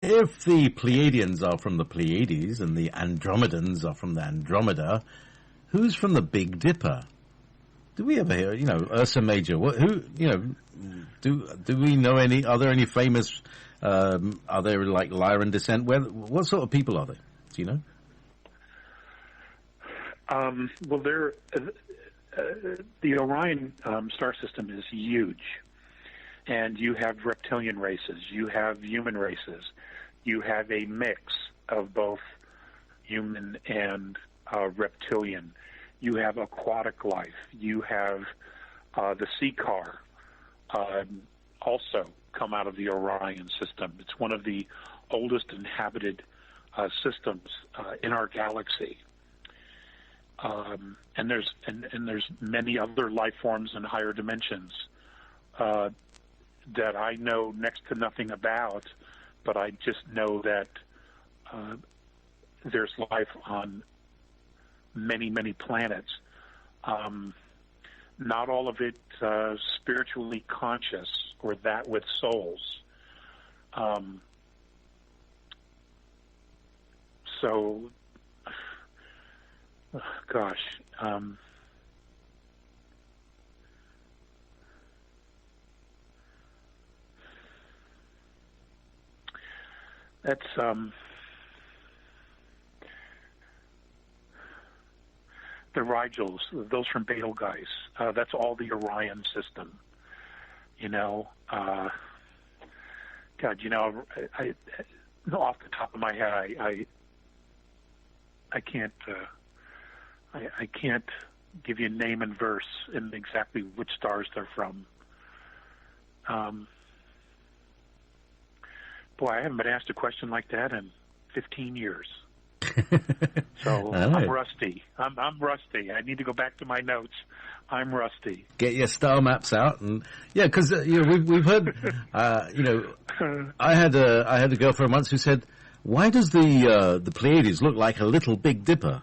if the Pleiadians are from the Pleiades and the Andromedans are from the Andromeda, who's from the Big Dipper? Do we ever hear, Ursa Major? Do we know any? Are there any famous? Are there like Lyran descent? What sort of people are they? Do you know? Well, the Orion star system is huge, and you have reptilian races, you have human races, you have a mix of both human and reptilian. You have aquatic life. You have the sea car also come out of the Orion system. It's one of the oldest inhabited systems in our galaxy. And there's many other life forms in higher dimensions that I know next to nothing about, but I just know that there's life on many, many planets. Not all of it spiritually conscious or that with souls. So, gosh. That's the Rigels, those from Betelgeuse. That's all the Orion system. God, I off the top of my head, I can't I can't give you a name and verse and exactly which stars they're from. Boy, I haven't been asked a question like that in 15 years. So I'm rusty. I'm rusty. I need to go back to my notes. I'm rusty. Get your star maps out, and because we've heard. I had a girlfriend once who said, "Why does the Pleiades look like a little Big Dipper?"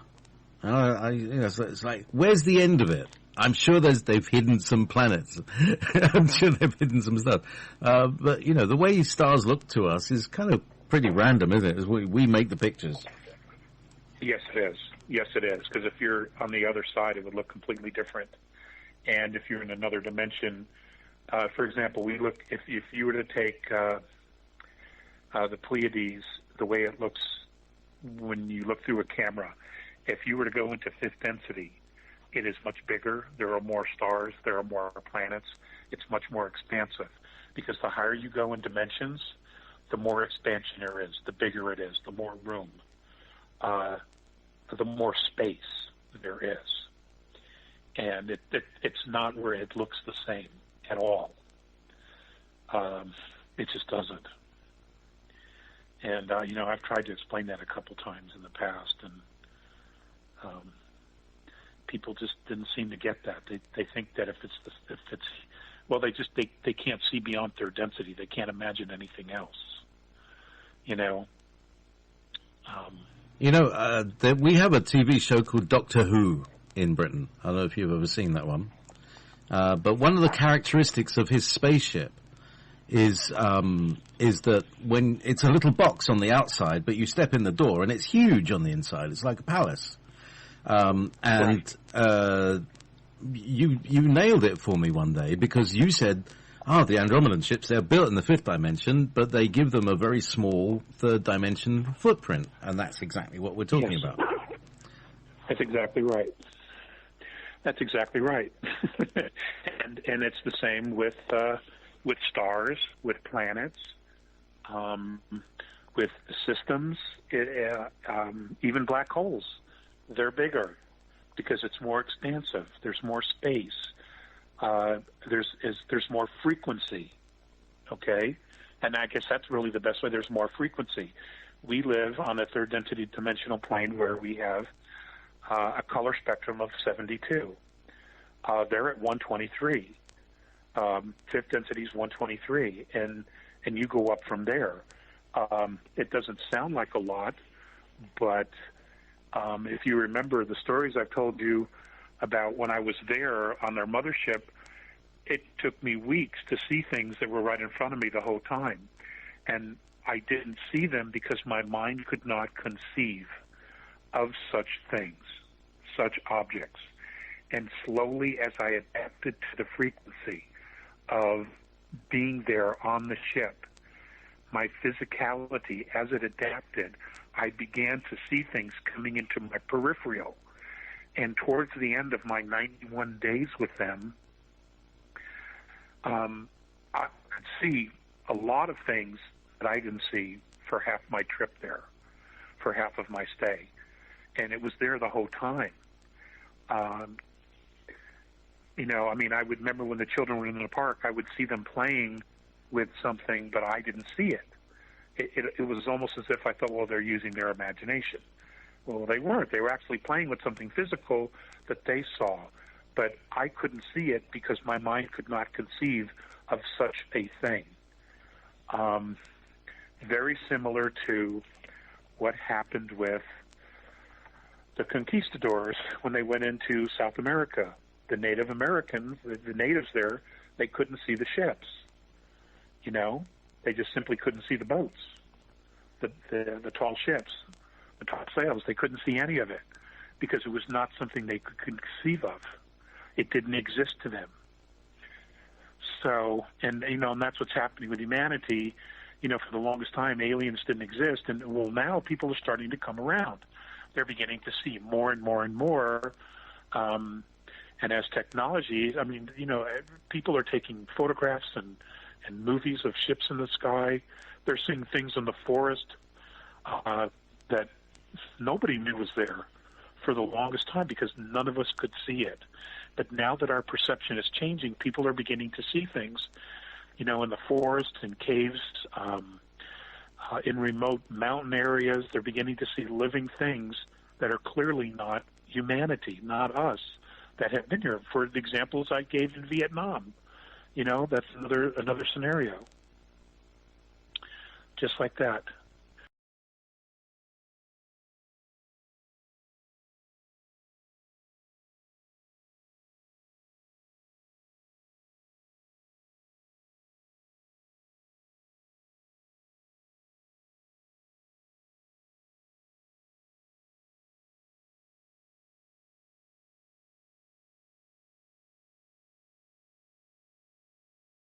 So it's like, where's the end of it? I'm sure they've hidden some planets. I'm sure they've hidden some stuff. But the way stars look to us is kind of pretty random, isn't it? As we make the pictures. Yes, it is. Yes, it is. Because if you're on the other side, it would look completely different. And if you're in another dimension, for example, if you were to take the Pleiades, the way it looks when you look through a camera, if you were to go into fifth density, it is much bigger. There are more stars. There are more planets. It's much more expansive because the higher you go in dimensions, the more expansion there is, the bigger it is, the more room, the more space there is. And it's not where it looks the same at all. It just doesn't. And, I've tried to explain that a couple times in the past, and people just didn't seem to get that. They think that they can't see beyond their density. They can't imagine anything else. We have a TV show called Doctor Who in Britain. I don't know if you've ever seen that one. But one of the characteristics of his spaceship is that when it's a little box on the outside, but you step in the door and it's huge on the inside. It's like a palace. Right. You nailed it for me one day because you said, the Andromedan ships, they're built in the fifth dimension, but they give them a very small third dimension footprint. And that's exactly what we're talking about. That's exactly right. That's exactly right. and it's the same with stars, with planets, with systems, even black holes. They're bigger because it's more expansive. There's more space. There's more frequency. Okay, and I guess that's really the best way. There's more frequency. We live on a third density dimensional plane where we have a color spectrum of 72. They're at 123. Fifth density is 123, and you go up from there. It doesn't sound like a lot, but if you remember the stories I've told you about when I was there on their mothership, it took me weeks to see things that were right in front of me the whole time. And I didn't see them because my mind could not conceive of such things, such objects. And slowly, as I adapted to the frequency of being there on the ship, my physicality, as it adapted, I began to see things coming into my peripheral. And towards the end of my 91 days with them, I could see a lot of things that I didn't see for half my trip there, for half of my stay. And it was there the whole time. You know, I mean, I would remember when the children were in the park, I would see them playing with something, but I didn't see it. It was almost as if I thought, well, they're using their imagination. Well, they weren't. They were actually playing with something physical that they saw, but I couldn't see it because my mind could not conceive of such a thing. Very similar to what happened with the conquistadors when they went into South America. The Native Americans, the natives there, they couldn't see the ships. You know, they just simply couldn't see the boats, the tall ships, the tall sails. They couldn't see any of it because it was not something they could conceive of. It didn't exist to them. So, and you know, and that's what's happening with humanity. You know, for the longest time, aliens didn't exist, and well, now people are starting to come around. They're beginning to see more and more and more. And as technology, I mean, you know, people are taking photographs and movies of ships in the sky. They're seeing things in the forest that nobody knew was there for the longest time because none of us could see it. But now that our perception is changing, people are beginning to see things, you know, in the forest, in caves, in remote mountain areas. They're beginning to see living things that are clearly not humanity, not us, that have been here. For the examples I gave in Vietnam, you know, that's another scenario. Just like that.